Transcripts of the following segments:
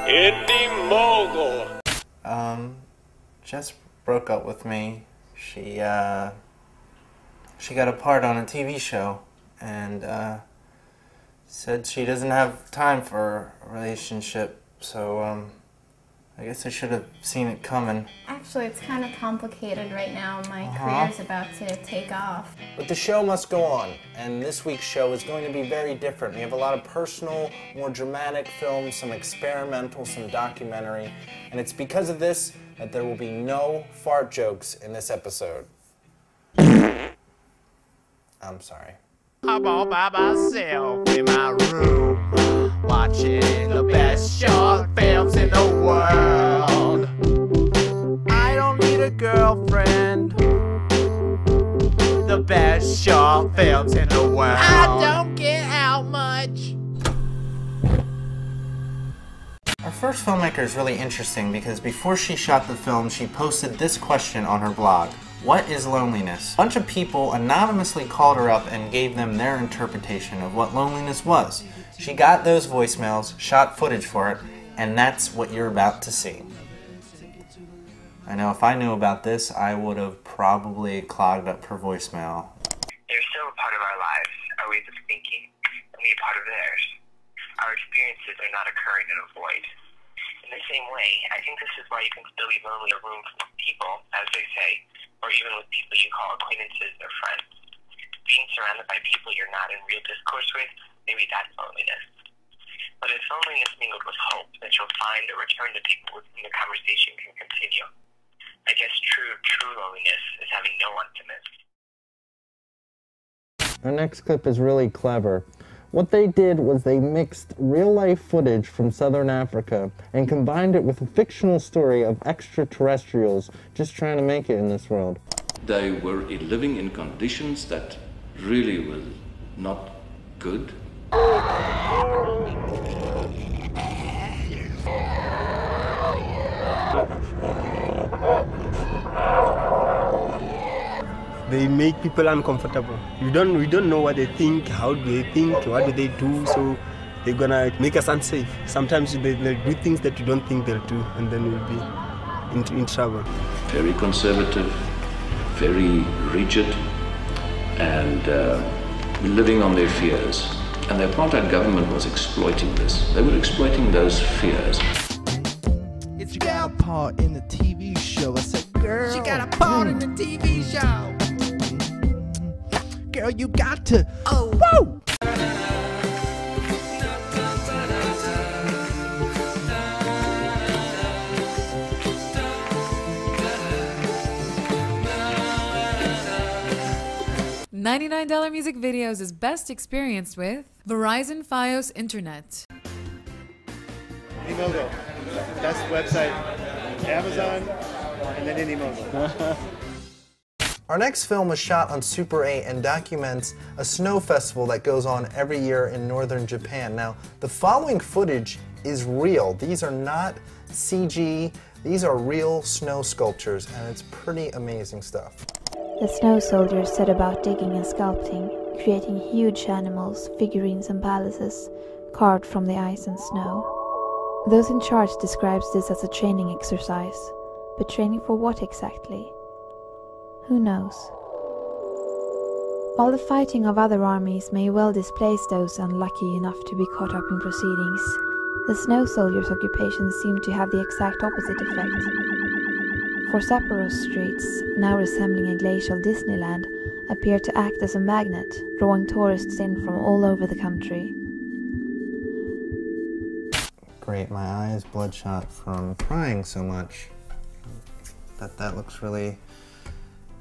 Indie Mogul. Jess broke up with me. She got a part on a TV show and said she doesn't have time for a relationship, so I guess I should have seen it coming. Actually, it's kind of complicated right now. My career's about to take off. But the show must go on, and this week's show is going to be very different. We have a lot of personal, more dramatic films, some experimental, some documentary, and it's because of this that there will be no fart jokes in this episode. I'm sorry. I'm all by myself in my room, watching the best short films in the world. I don't need a girlfriend. The best short films in the world. I don't get out much. Our first filmmaker is really interesting because before she shot the film, she posted this question on her blog. What is loneliness? A bunch of people anonymously called her up and gave them their interpretation of what loneliness was. She got those voicemails, shot footage for it, and that's what you're about to see. I know if I knew about this, I would have probably clogged up her voicemail. They're still a part of our lives, our ways of thinking, and we a part of theirs. Our experiences are not occurring in a void. In the same way, I think this is why you can still be lonely in a room full of people, as they say, or even with people you call acquaintances or friends. Being surrounded by people you're not in real discourse with, maybe that's loneliness. But it's loneliness mingled with hope that you'll find or return to people with whom the conversation can continue. I guess true loneliness is having no one to miss. Our next clip is really clever. What they did was they mixed real-life footage from Southern Africa and combined it with a fictional story of extraterrestrials just trying to make it in this world. They were living in conditions that really were not good. They make people uncomfortable. We don't know what they think, how do they think, what do they do, so they're gonna make us unsafe. Sometimes they'll do things that you don't think they'll do, and then we'll be in trouble. Very conservative, very rigid, and living on their fears. And the apartheid government was exploiting this. They were exploiting those fears. It's you got a part in the TV show. I said, girl, she got a part in the TV show. Girl, you got to. Oh, whoa! $99 music videos is best experienced with Verizon Fios Internet. IndieMogul, best website, Amazon, and then IndieMogul. Our next film was shot on Super 8 and documents a snow festival that goes on every year in northern Japan. Now, the following footage is real. These are not CG, these are real snow sculptures, and it's pretty amazing stuff. The snow soldiers set about digging and sculpting, creating huge animals, figurines and palaces, carved from the ice and snow. Those in charge describes this as a training exercise, but training for what exactly? Who knows? While the fighting of other armies may well displace those unlucky enough to be caught up in proceedings, the snow soldiers' occupation seemed to have the exact opposite effect. For Sapporo streets, now resembling a glacial Disneyland, appear to act as a magnet, drawing tourists in from all over the country. Great, my eye is bloodshot from crying so much. That looks really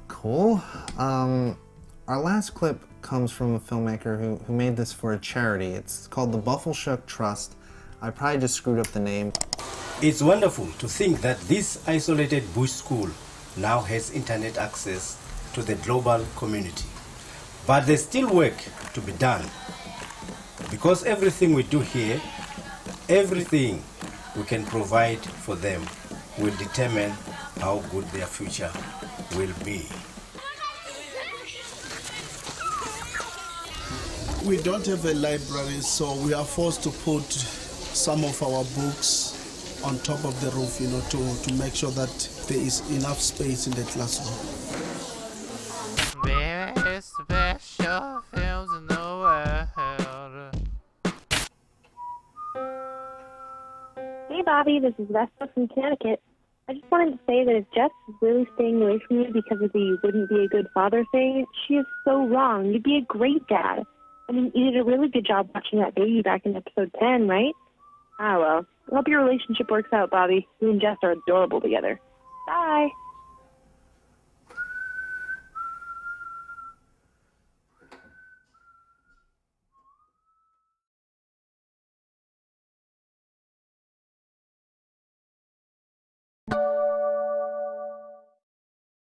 cool. Our last clip comes from a filmmaker who made this for a charity. It's called the Buffelshoek Trust. I probably just screwed up the name. It's wonderful to think that this isolated bush school now has internet access to the global community. But there's still work to be done, because everything we do here, everything we can provide for them will determine how good their future will be. We don't have a library, so we are forced to put some of our books on top of the roof, to make sure that there is enough space in the classroom. Very special films in the world. Hey Bobby, this is Vespa from Connecticut. I just wanted to say that if Jess is really staying away from you because of the "you wouldn't be a good father" thing, she is so wrong. You'd be a great dad. I mean, you did a really good job watching that baby back in episode 10, right? Ah, well. I hope your relationship works out, Bobby. You and Jess are adorable together. Bye.